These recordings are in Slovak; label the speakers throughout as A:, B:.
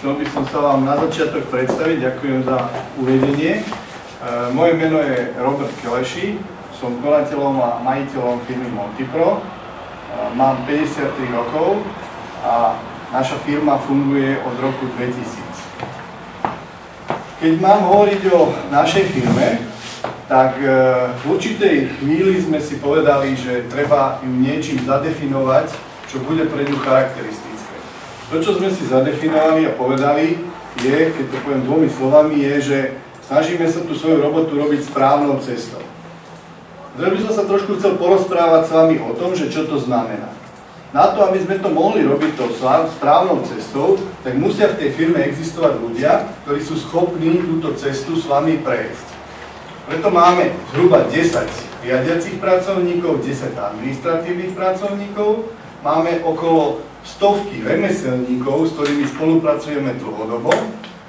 A: Chcel by som sa vám na začiatok predstaviť, ďakujem za uvedenie. Moje meno je Robert Keleši, som konateľom a majiteľom firmy Montipro. Mám 53 rokov a naša firma funguje od roku 2000. Keď mám hovoriť o našej firme, tak v určitej chvíli sme si povedali, že treba ju niečím zadefinovať, čo bude pre ňu charakteristické. To, čo sme si zadefinovali a povedali, je, keď to poviem dvomi slovami, je, že snažíme sa tú svoju robotu robiť správnou cestou. Teraz by som sa trošku chcel porozprávať s vami o tom, že čo to znamená. Na to, aby sme to mohli robiť tou správnou cestou, tak musia v tej firme existovať ľudia, ktorí sú schopní túto cestu s vami prejsť. Preto máme zhruba 10 riadiacich pracovníkov, 10 administratívnych pracovníkov, máme okolo 100 remeselníkov, s ktorými spolupracujeme dlhodobo,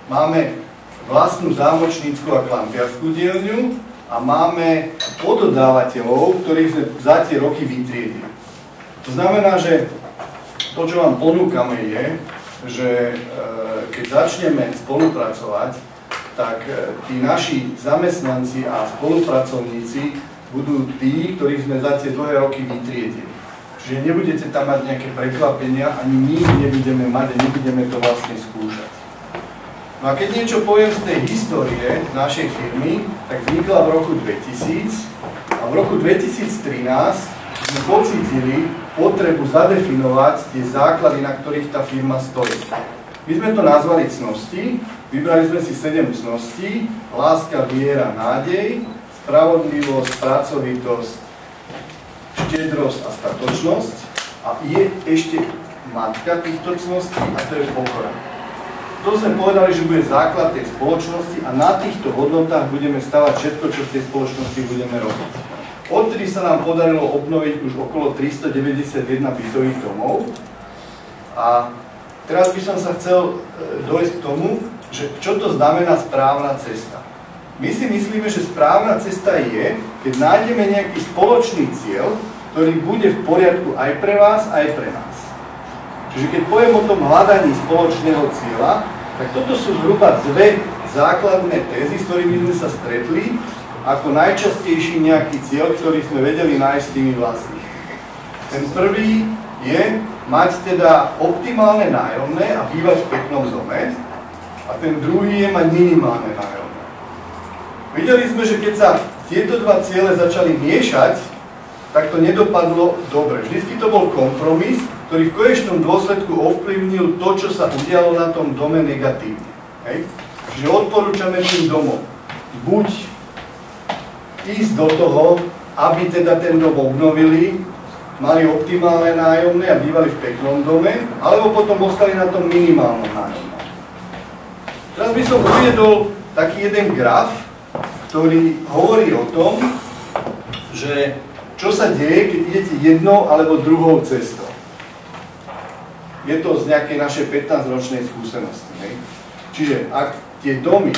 A: máme vlastnú zámočnícku a klampiarskú dielňu a máme pododávateľov, ktorých sme za tie roky vytriedili. To znamená, že to, čo vám ponúkame, je, že keď začneme spolupracovať, tak tí naši zamestnanci a spolupracovníci budú tí, ktorých sme za tie dlhé roky vytriedili. Čiže nebudete tam mať nejaké prekvapenia, ani my nebudeme mať a nebudeme to vlastne skúšať. No a keď niečo poviem z tej histórie našej firmy, tak vznikla v roku 2000 a v roku 2013 sme pocítili potrebu zadefinovať tie základy, na ktorých tá firma stojí. My sme to nazvali cnosti, vybrali sme si 7 cností: láska, viera, nádej, spravodlivosť, pracovitosť, štedrosť a statočnosť. A je ešte matka týchto cností a to je pokora. To sme povedali, že bude základ tej spoločnosti a na týchto hodnotách budeme stavať všetko, čo v tej spoločnosti budeme robiť. Odtedy sa nám podarilo obnoviť už okolo 391 bytových domov a teraz by som sa chcel dojsť k tomu, že čo to znamená správna cesta. My si myslíme, že správna cesta je, keď nájdeme nejaký spoločný cieľ, ktorý bude v poriadku aj pre vás, aj pre nás. Čiže keď poviem o tom hľadaní spoločného cieľa, tak toto sú zhruba dve základné tézy, s ktorými sme sa stretli, ako najčastejší nejaký cieľ, ktorý sme vedeli nájsť s tými vlastnými. Ten prvý je mať teda optimálne nájomné a bývať v peknom dome, a ten druhý je mať minimálne nájomné. Videli sme, že keď sa tieto dva ciele začali miešať, tak to nedopadlo dobre. Vždycky to bol kompromis, ktorý v konečnom dôsledku ovplyvnil to, čo sa udialo na tom dome negatívne. Hej? Čiže odporúčame tým domom buď ísť do toho, aby teda ten dom obnovili, mali optimálne nájomné a bývali v peknom dome, alebo potom ostali na tom minimálnom nájomnom. Teraz by som uviedol taký jeden graf, ktorý hovorí o tom, že čo sa deje, keď idete jednou alebo druhou cestou. Je to z nejakej našej 15-ročnej skúsenosti. Ne? Čiže ak tie domy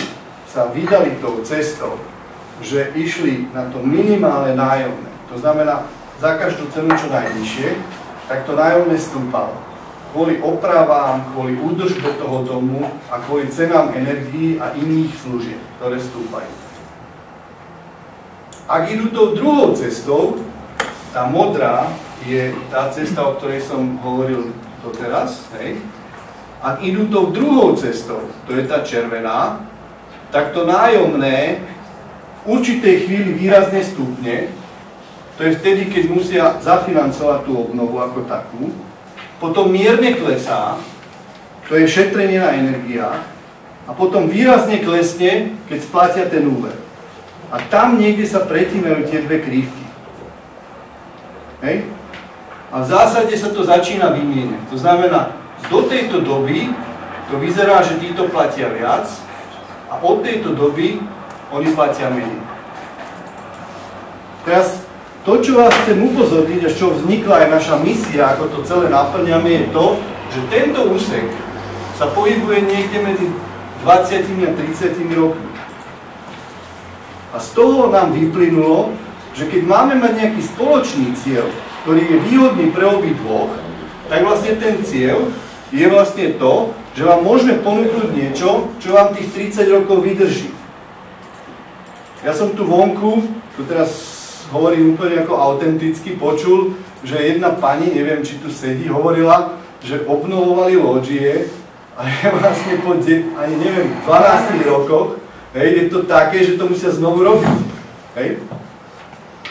A: sa vydali tou cestou, že išli na to minimálne nájomné, to znamená za každú cenu čo najnižšie, tak to nájomné stúpalo. Kvôli opravám, kvôli údržbe toho domu a kvôli cenám energií a iných služieb, ktoré stúpajú. Ak idú tou druhou cestou, tá modrá je tá cesta, o ktorej som hovoril doteraz, hej. Ak idú tou druhou cestou, to je tá červená, tak to nájomné v určitej chvíli výrazne stúpne, to je vtedy, keď musia zafinancovať tú obnovu ako takú, potom mierne klesá, to je šetrenie na energiách, a potom výrazne klesne, keď splatia ten úver. A tam niekde sa pretínajú tie dve krivky. Hej? A v zásade sa to začína vymieňať. To znamená, do tejto doby to vyzerá, že títo platia viac a od tejto doby oni platia menej. Teraz to, čo vás chcem upozorniť a z čoho vznikla aj naša misia, ako to celé naplňame, je to, že tento úsek sa pohybuje niekde medzi 20 a 30 rokmi. A z toho nám vyplynulo, že keď máme mať nejaký spoločný cieľ, ktorý je výhodný pre obidvoch, tak vlastne ten cieľ je vlastne to, že vám môžeme ponúknuť niečo, čo vám tých 30 rokov vydrží. Ja som tu vonku, tu teraz hovorím úplne ako autenticky, počul, že jedna pani, neviem, či tu sedí, hovorila, že obnovovali lóžie a je vlastne po ani neviem, 12 rokoch, hej, je to také, že to musia znovu robiť. Hej.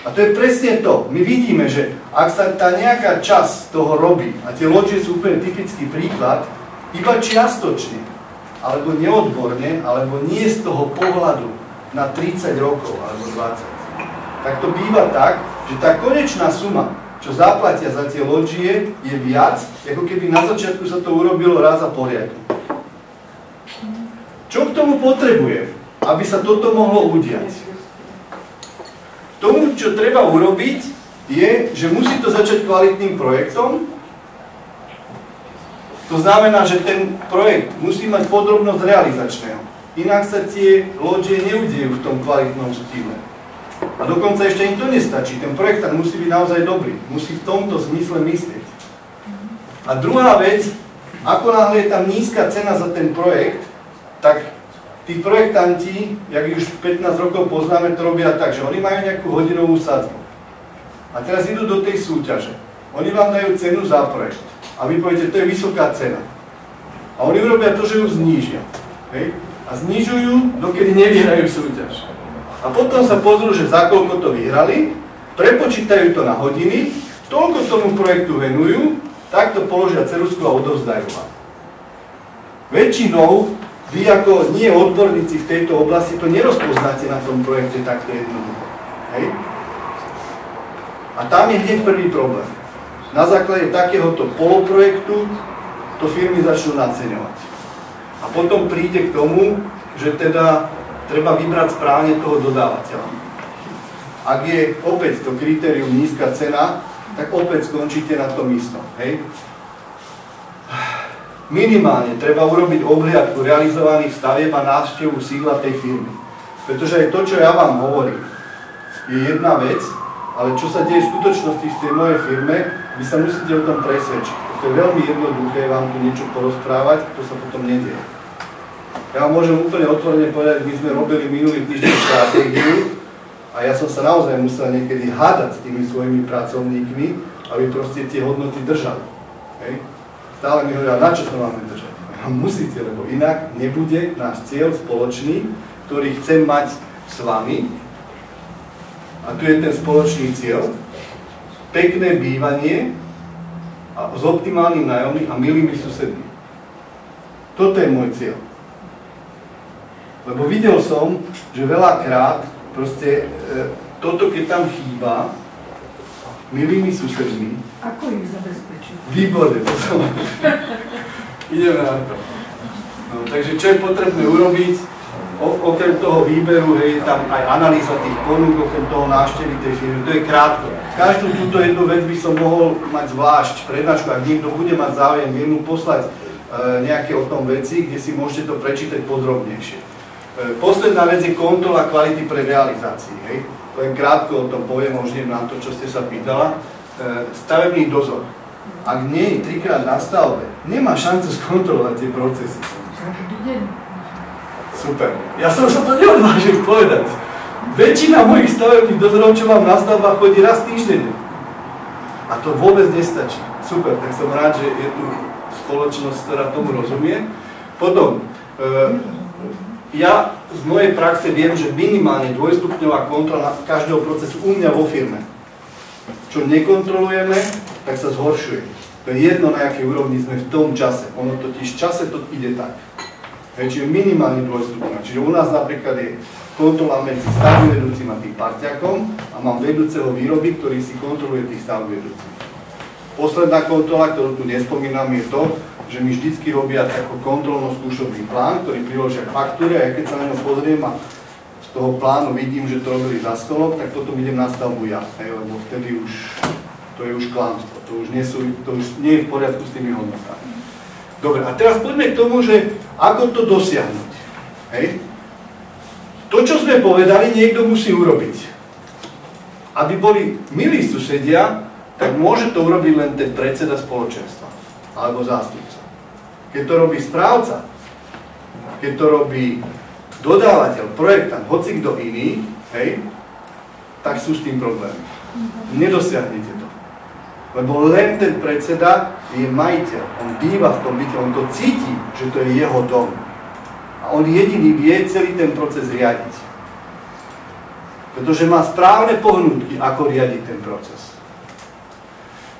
A: A to je presne to. My vidíme, že ak sa tá nejaká časť toho robí, a tie lóžie sú úplne typický príklad, iba čiastočne, alebo neodborne, alebo nie z toho pohľadu na 30 rokov alebo 20, tak to býva tak, že tá konečná suma, čo zaplatia za tie lóžie, je viac, ako keby na začiatku sa to urobilo raz a poriadne. Čo k tomu potrebujem, aby sa toto mohlo udiať? Tomu, čo treba urobiť, je, že musí to začať kvalitným projektom. To znamená, že ten projekt musí mať podrobnosť realizačného. Inak sa tie lóžie neudejú v tom kvalitnom štýle. A dokonca ešte im to nestačí. Ten projekt tam musí byť naozaj dobrý. Musí v tomto zmysle myslieť. A druhá vec, ako náhle je tam nízka cena za ten projekt, tak tí projektanti, jak už 15 rokov poznáme, to robia tak, že oni majú nejakú hodinovú sadzbu. A teraz idú do tej súťaže. Oni vám dajú cenu za projekt. A vy poviete, to je vysoká cena. A oni urobia to, že ju znížia. Hej? A znižujú, dokedy nevyhrajú súťaž. A potom sa pozrú, že za koľko to vyhrali, prepočítajú to na hodiny, toľko tomu projektu venujú, takto položia ceruzku a odovzdajú vám. Väčšinou vy ako nie odborníci v tejto oblasti to nerozpoznáte na tom projekte takto jednoducho. Hej? A tam je hneď prvý problém. Na základe takéhoto poloprojektu to firmy začnú naceňovať. A potom príde k tomu, že teda treba vybrať správne toho dodávateľa. Ak je opäť to kritérium nízka cena, tak opäť skončíte na tom istom. Hej? Minimálne treba urobiť obhliadku realizovaných stavieb a návštevu sídla tej firmy. Pretože aj to, čo ja vám hovorím, je jedna vec, ale čo sa deje v skutočnosti v tej mojej firme, vy sa musíte o tom presvedčiť. To je veľmi jednoduché vám tu niečo porozprávať, to sa potom nedieje. Ja vám môžem úplne otvorene povedať, my sme robili minulý týždeň stratégiu a ja som sa naozaj musel niekedy hádať s tými svojimi pracovníkmi, aby proste tie hodnoty držali. Hej? Stále mi hovoria, na čo sa máme držať? Musíte, lebo inak nebude náš cieľ spoločný, ktorý chcem mať s vami. A tu je ten spoločný cieľ. Pekné bývanie a s optimálnym nájomným a milými susedmi. Toto je môj cieľ. Lebo videl som, že veľakrát proste toto, keď tam chýba, milými susedmi.
B: Ako ich zabezpečiť?
A: Výborne, to som. Ideme na to. No, takže čo je potrebné urobiť? Okrem toho výberu je tam aj analýza tých ponúk, okrem toho návštevy tej firmy. To je krátko. Každú túto jednu vec by som mohol mať zvlášť prednášku, ak niekto bude mať záujem, viem mu poslať nejaké o tom veci, kde si môžete to prečítať podrobnejšie. Posledná vec je kontrola kvality pre realizácii. Hej? Len krátko o tom poviem, možno na to, čo ste sa pýtala. Stavebný dozor. Ak nie je 3-krát na stavbe, nemá šancu skontrolovať tie procesy. Super. Ja som sa to neodvážil povedať. Väčšina mojich stavebných dozorov, čo mám na stavbách, chodí raz týždenne. A to vôbec nestačí. Super, tak som rád, že je tu spoločnosť, ktorá tomu rozumie. Potom, ja z mojej praxe viem, že minimálne dvojstupňová kontrola každého procesu u mňa vo firme. Čo nekontrolujeme, tak sa zhoršuje. To je jedno, na akej úrovni sme v tom čase. Ono totiž v čase to ide tak. Čiže minimálne dvojstupňová. Čiže u nás napríklad je kontrola medzi stavbyvedúcim a tým parťakom a mám vedúceho výroby, ktorý si kontroluje tých stavbyvedúcich. Posledná kontrola, ktorú tu nespomínam, je to, že mi vždycky robia taký kontrolno-skúšobný plán, ktorý priložia k faktúre a ja keď sa na ňo pozriem a z toho plánu vidím, že to robili za stolok, tak potom idem na stavbu ja, lebo vtedy už to je už klamstvo, to už nie je v poriadku s tými hodnotami. Dobre, a teraz poďme k tomu, že ako to dosiahnuť. Hej? To, čo sme povedali, niekto musí urobiť. Aby boli milí susedia, tak môže to urobiť len ten predseda spoločenstva, alebo zástupca. Keď to robí správca, keď to robí dodávateľ, projektant, hoci kto iný, hej, tak sú s tým problémy. Nedosiahnete to. Lebo len ten predseda je majiteľ. On býva v tom byte, on to cíti, že to je jeho dom. A on jediný vie celý ten proces riadiť. Pretože má správne pohnutky, ako riadiť ten proces.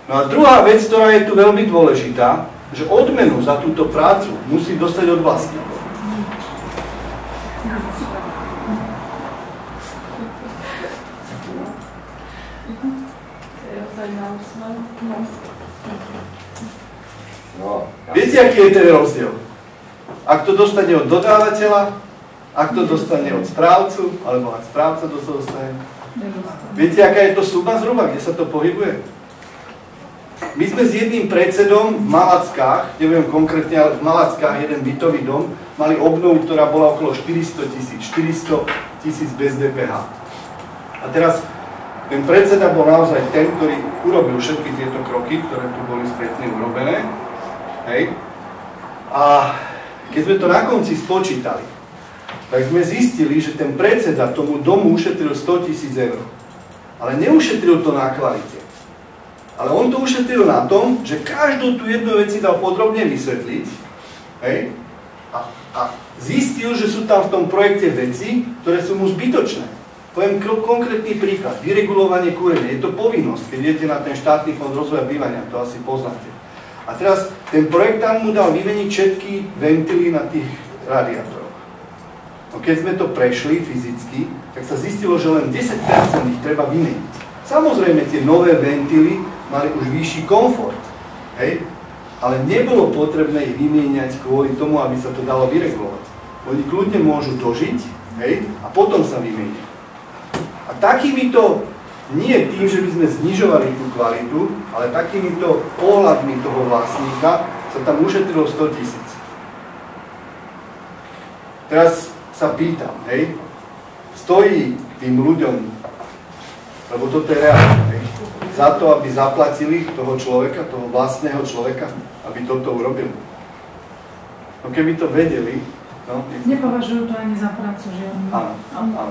A: No a druhá vec, ktorá je tu veľmi dôležitá, že odmenu za túto prácu musí dostať od vlastníkov. Viete, aký je ten rozdiel? Ak to dostane od dodávateľa, ak to dostane od správcu, alebo ak správca to dostane. Viete, aká je to suma zhruba, kde sa to pohybuje? My sme s jedným predsedom v Malackách, neviem konkrétne, ale v Malackách jeden bytový dom, mali obnovu, ktorá bola okolo 400 000 bez DPH. A teraz ten predseda bol naozaj ten, ktorý urobil všetky tieto kroky, ktoré tu boli spätne urobené. Hej. A keď sme to na konci spočítali, tak sme zistili, že ten predseda tomu domu ušetril 100 000 eur. Ale neušetril to na kvalite. Ale on to ušetril na tom, že každú tú jednu vec si dal podrobne vysvetliť, hej, a zistil, že sú tam v tom projekte veci, ktoré sú mu zbytočné. Poviem konkrétny príklad. Vyregulovanie kúrenia. Je to povinnosť, keď idete na ten štátny fond rozvoja bývania, to asi poznáte. A teraz ten projektant mu dal vymeniť všetky ventily na tých radiátoroch. No keď sme to prešli fyzicky, tak sa zistilo, že len 10% ich treba vymeniť. Samozrejme, tie nové ventily mali už vyšší komfort, hej? Ale nebolo potrebné ich vymieňať kvôli tomu, aby sa to dalo vyregulovať. Oni kľudne môžu dožiť, hej? A potom sa vymeniť. A takýmito, nie tým, že by sme znižovali tú kvalitu, ale takýmito pohľadmi toho vlastníka sa tam ušetrilo 100 000. Teraz sa pýtam, hej? Stojí tým ľuďom, lebo toto je reálne, hej? Za to, aby zaplatili toho človeka, toho vlastného človeka, aby toto urobil. No keby to vedeli, no...
B: Nepovažujú to ani za prácu, že oni...
A: Áno, áno.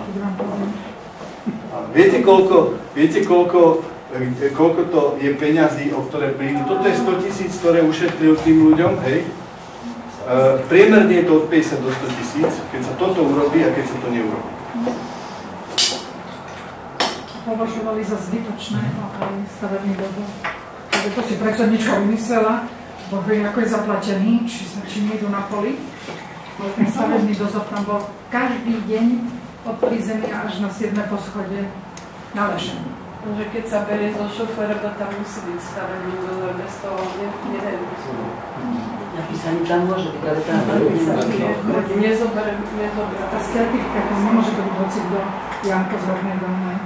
A: Viete, koľko to je peňazí, o ktoré prídu? Toto je 100 000, ktoré ušetril tým ľuďom, hej? Priemerne je to od 50 do 100 000, keď sa toto urobí a keď sa to neurobí.
B: Považovali za zbytočné aj stavebný dozor. To si predsednička vymyslela, bo vie, ako je zaplatený, či nejdu na poli. Ten stavebný dozor tam bol každý deň od prízemia až na 7. poschodie na Lešení.
C: Takže keď sa berie zo šoféra, to tam musí byť stavebný dozor, bez toho nedajú.
D: Napísaný tam môže byť, ale tam
C: nezoberá.
B: A s certifikátom nemôže to byť hoci kto Janko z Hornej Dolnej.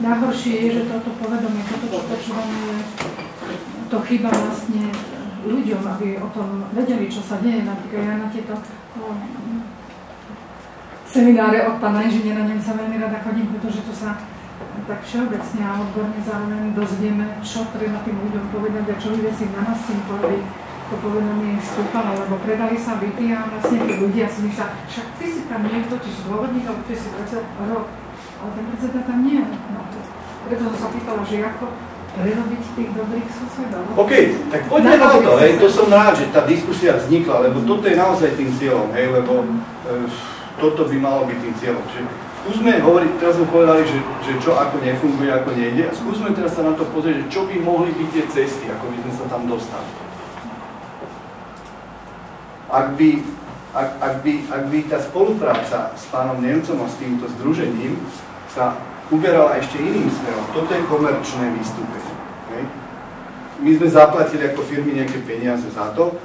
B: Najhoršie je, že toto povedomie, toto počúvanie, to chýba vlastne ľuďom, aby o tom vedeli, čo sa deje. Napríklad ja na tieto semináre od pána inžiniera Nemca veľmi rada chodím, pretože to sa tak všeobecne a odborne zároveň dozvieme, čo treba tým ľuďom povedať a čo ľudia si na nás tým povedali. To povedomie stúpalo, lebo predali sa byty a vlastne tí ľudia si myslia, však ty si tam niekto, ty si dôvodník, alebo ty si predseda rok, ale ten predseda tam nie je. No, preto som sa pýtala, že ako prerobiť tých dobrých susedov.
A: OK, tak poďme na to, hej, to som rád, že tá diskusia vznikla, lebo toto je naozaj tým cieľom, hej, lebo toto by malo byť tým cieľom. Skúsme hovoriť, teraz sme povedali, že čo ako nefunguje, ako nejde, a skúsme teraz sa na to pozrieť, že čo by mohli byť tie cesty, ako by sme sa tam dostali. Ak by tá spolupráca s pánom Nemcom a s týmto združením sa uberala ešte iným smerom, toto je komerčné vystúpenie. Okay? My sme zaplatili ako firmy nejaké peniaze za to.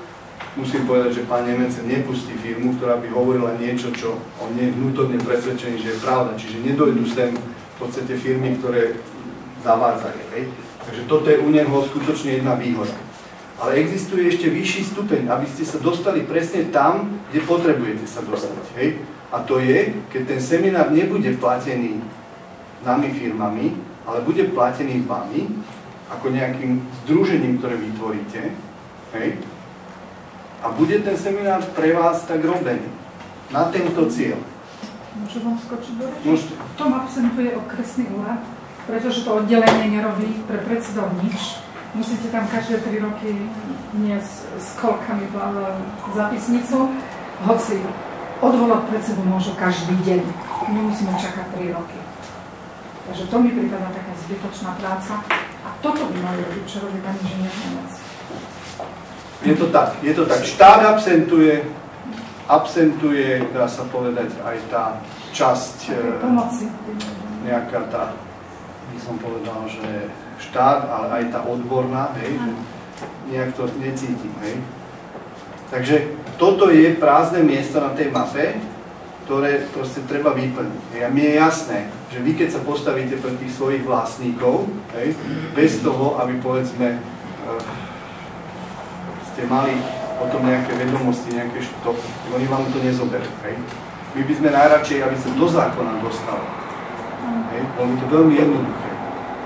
A: Musím povedať, že pán Nemec nepustí firmu, ktorá by hovorila niečo, čo on nie je vnútorne presvedčený, že je pravda. Čiže nedojdu sem v podstate firmy, ktoré zavádzali. Okay? Takže toto je u neho skutočne jedna výhoda. Ale existuje ešte vyšší stupeň, aby ste sa dostali presne tam, kde potrebujete sa dostať. Hej? A to je, keď ten seminár nebude platený nami firmami, ale bude platený vami, a ako nejakým združením, ktoré vytvoríte, hej? A bude ten seminár pre vás tak robený na tento cieľ.
B: Môžem vám skočiť do reči?
A: Môžete.
B: V tom absentuje okresný úrad, pretože to oddelenie nerobí pre predsedov nič. Musíte tam každé 3 roky niesť s kolkami zápisnicu, hoci odvolať predsedu môžu každý deň. Nemusíme čakať 3 roky. Takže to mi prípada taká zbytočná práca. A toto by mali robiť, čo robí pán inžinier Nemec.
A: Je to tak. Štát absentuje, dá sa povedať, aj tá časť,
B: pomoci.
A: nejaká tá, by som povedal, že štát, ale aj tá odborná, hej, že nejak to necítim, hej. Takže toto je prázdne miesto na tej mape, ktoré proste treba vyplniť. A mne je jasné, že vy keď sa postavíte pre tých svojich vlastníkov, hej, bez toho, aby povedzme ste mali o tom nejaké vedomosti, nejaké štop, oni vám to nezoberú. Hej. My by sme najradšej, aby sa do zákona dostalo. Hej. Bolo by to veľmi jednoduché,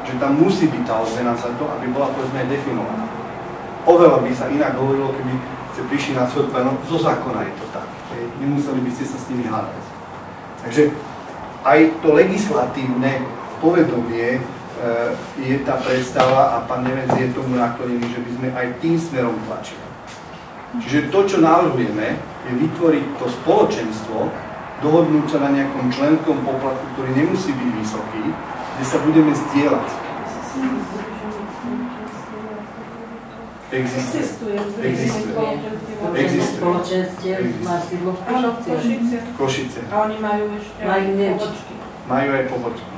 A: že tam musí byť tá odmena za to, aby bola povedzme aj definovaná. Oveľa by sa inak hovorilo, keby ste prišli na svoj plénum, zo zákona je to tak. Hej. Nemuseli by ste sa s nimi hádať. Takže aj to legislatívne povedomie je tá predstava a pán Nemec je tomu naklonený, že by sme aj tým smerom tlačili. Čiže to, čo navrhujeme, je vytvoriť to spoločenstvo, dohodnúť sa na nejakom členskom poplatku, ktorý nemusí byť vysoký, kde sa budeme zdieľať. Existuje.
D: Spoločenstiev má sídlo v
A: Košice.
C: A oni majú ešte pobočky.
A: Majú aj pobočky.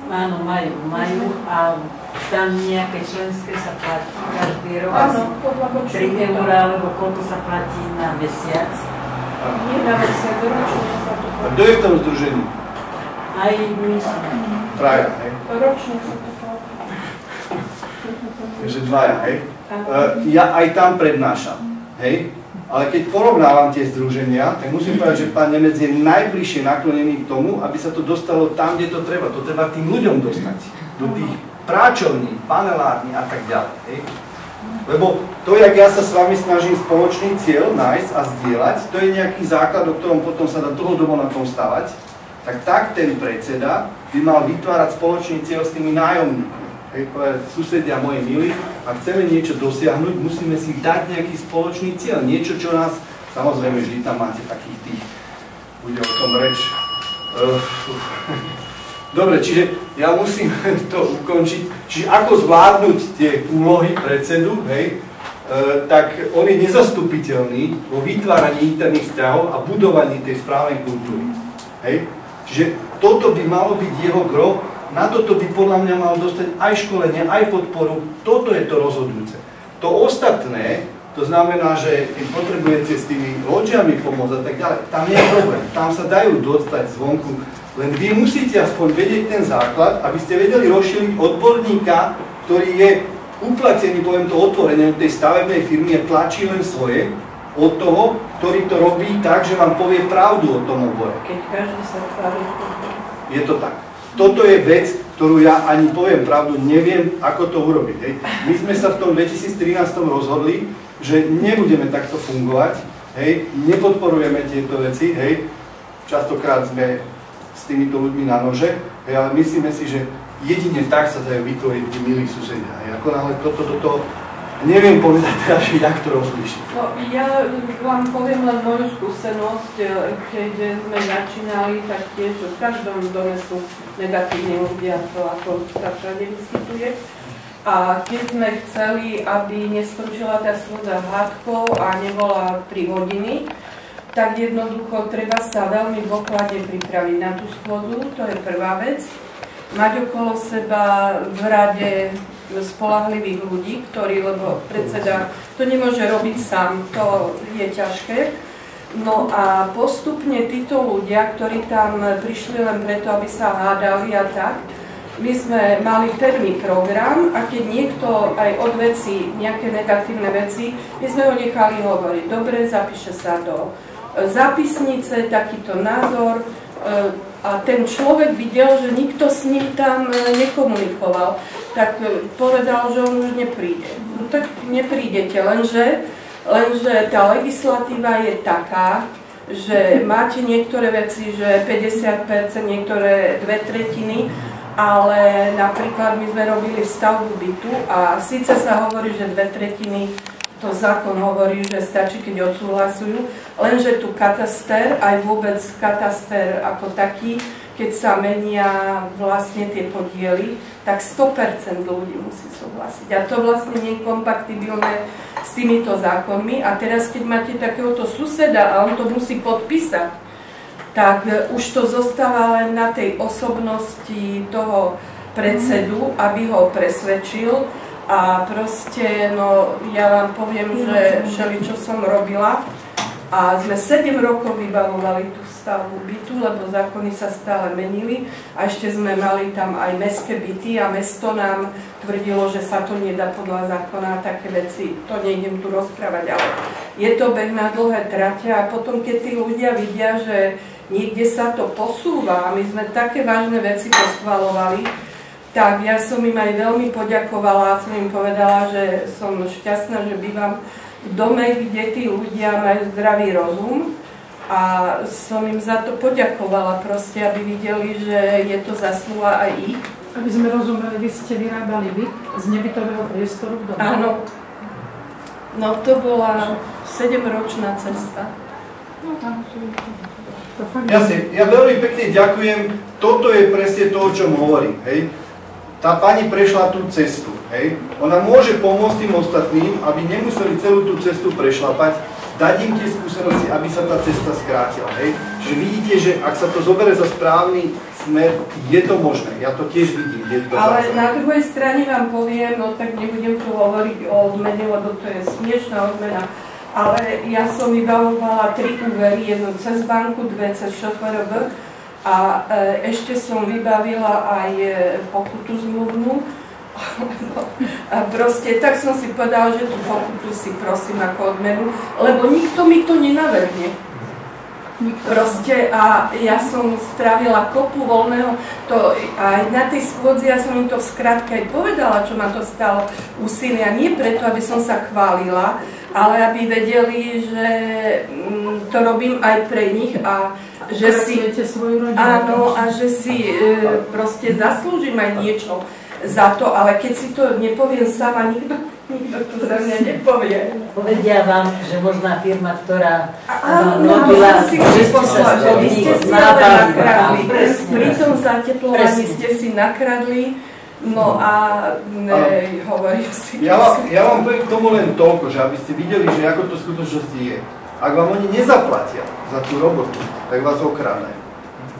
D: Áno, majú a tam nejaké členské sa platí každý rok.
C: Áno, podľa
D: 3 € alebo koľko sa platí na mesiac.
C: Nie na mesiac, ročne sa to
A: A
C: platí.
A: kto je v tom združení?
D: Aj my sme.
A: Traja, hej?
C: Ročne sa to platí.
A: Takže dvaja, hej? Ja aj tam prednášam, hej? Ale keď porovnávam tie združenia, tak musím povedať, že pán Nemec je najbližšie naklonený k tomu, aby sa to dostalo tam, kde to treba. To treba tým ľuďom dostať. Do tých práčovní, panelární a tak ďalej. Hej? Lebo to, jak ja sa s vami snažím spoločný cieľ nájsť a zdieľať, to je nejaký základ, o ktorom potom sa dá dlhodobo na tom stavať, tak ten predseda by mal vytvárať spoločný cieľ s tými nájomníkmi. Hej, povedať, susedia moji milí, ak chceme niečo dosiahnuť, musíme si dať nejaký spoločný cieľ. Niečo, čo nás, samozrejme, vždy tam máte takých tých, bude o tom reč. Dobre, čiže ja musím to ukončiť. Čiže ako zvládnuť tie úlohy predsedu, hej, tak on je nezastupiteľný vo vytváraní interných vzťahov a budovaní tej správnej kultúry. Hej. Čiže toto by malo byť jeho gro. Na toto by podľa mňa mal dostať aj školenie, aj podporu. Toto je to rozhodujúce. To ostatné, to znamená, že keď potrebujete s tými loďami pomôcť a tak ďalej, tam nie je problém. Tam sa dajú dostať zvonku. Len vy musíte aspoň vedieť ten základ, aby ste vedeli rozšíriť odborníka, ktorý je uplatený, poviem to otvorene, od tej stavebnej firmy a tlačí len svoje, od toho, ktorý to robí tak, že vám povie pravdu o tom obore.
C: Keď každý sa tvári.
A: Je to tak. Toto je vec, ktorú ja ani poviem pravdu, neviem, ako to urobiť. Hej. My sme sa v tom 2013 rozhodli, že nebudeme takto fungovať, hej, nepodporujeme tieto veci, hej. Častokrát sme s týmito ľuďmi na nože, hej, ale myslíme si, že jedine tak sa dajú vytvoriť tí milí susedia. Hej. Ako náhle toto, neviem povedať teraz, že jak to rozlíšiť.
C: No, ja vám poviem len moju skúsenosť, keď sme začínali, tak tiež v každom dome sú negatívni ľudia, to ako sa všade vyskytuje. A keď sme chceli, aby neskončila tá schôdza hádkou a nebola 3 hodiny, tak jednoducho treba sa veľmi dôkladne pripraviť na tú schôdzu, to je prvá vec. Mať okolo seba v rade spoľahlivých ľudí, ktorí, lebo predseda to nemôže robiť sám, to je ťažké. No a postupne títo ľudia, ktorí tam prišli len preto, aby sa hádali a tak, my sme mali pevný program a keď niekto aj odvecí nejaké negatívne veci, my sme ho nechali hovoriť. Dobre, zapíše sa do zápisnice takýto názor, a ten človek videl, že nikto s ním tam nekomunikoval, tak povedal, že on už nepríde. No tak neprídete, lenže tá legislatíva je taká, že máte niektoré veci, že 50%, niektoré 2/3, ale napríklad my sme robili stavbu bytu a síce sa hovorí, že 2/3, to zákon hovorí, že stačí, keď odsúhlasujú, lenže tu kataster, aj vôbec kataster ako taký, keď sa menia vlastne tie podiely, tak 100% ľudí musí súhlasiť. A to vlastne nie je kompatibilné s týmito zákonmi. A teraz, keď máte takéhoto suseda a on to musí podpísať, tak už to zostáva len na tej osobnosti toho predsedu, aby ho presvedčil. A proste, no, ja vám poviem, že všeličo som robila a sme 7 rokov vybavovali tú stavbu bytu, lebo zákony sa stále menili a ešte sme mali tam aj mestské byty a mesto nám tvrdilo, že sa to nedá podľa zákona a také veci, to nejdem tu rozprávať, ale je to beh na dlhé trate a potom, keď tí ľudia vidia, že niekde sa to posúva a my sme také vážne veci poschvalovali, tak ja som im aj veľmi poďakovala a som im povedala, že som šťastná, že bývam v dome, kde tí ľudia majú zdravý rozum a som im za to poďakovala proste, aby videli, že je to zaslúha aj ich.
B: Aby sme rozumeli, vy ste vyrábali byt z nebytového priestoru v dome?
C: Áno. No to bola 7-ročná cesta.
B: No tam sú...
A: Jasne, ja veľmi pekne ďakujem, toto je presne to, o čom hovorím, hej. Tá pani prešla tú cestu, hej. Ona môže pomôcť tým ostatným, aby nemuseli celú tú cestu prešlapať, dať im tie skúsenosti, aby sa tá cesta skrátila, hej. Čiže vidíte, že ak sa to zoberie za správny smer, je to možné, ja to tiež vidím, je to
C: ale
A: zásad.
C: na druhej strane vám poviem, no tak nebudem tu hovoriť o odmene, lebo to je smiešná odmena, ale ja som vybavovala 3 úvery, jednu cez banku, 2 cez ŠFRB a ešte som vybavila aj pokutu zmluvnú. A proste tak som si povedala, že tú pokutu si prosím ako odmenu, lebo nikto mi to nenavrhne. Proste a ja som strávila kopu voľného, to aj na tej schôdzi ja som im to v skratke aj povedala, čo ma to stalo úsilia, nie preto, aby som sa chválila, ale aby vedeli, že to robím aj pre nich a že si, áno, a že si proste zaslúžim aj niečo za to, ale keď si to nepoviem sama, nikto to za mňa nepovie.
D: Povedia vám, že možná firma, ktorá
C: notila, že ste sa nakradli. Pri tom zateplovaní ste si nakradli, no a hovorím si.
A: Ja vám poviem k tomu len toľko, že aby ste videli, že ako to v skutočnosti je. Ak vám oni nezaplatia za tú robotu, tak vás okrádajú.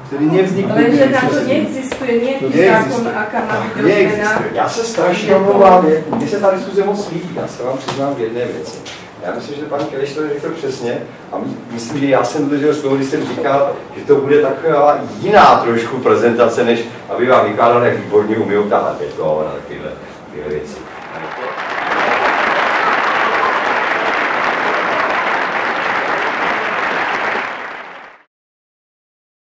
A: Vtedy nevznikne...
C: Lenže na to neexistuje nejaký zákon, aká má byť odmena.
E: Já se strašně omlouvám, mně se ta diskuze moc líbí, já se vám přiznám v jedné věci. Já myslím, že pan Keleš to řekl přesně a myslím, že já jsem držel slovo, když jsem říkal, že to bude taková jiná trošku prezentace, než aby vám vykládal, jak výborně umí tahat beton a takovéhle věci.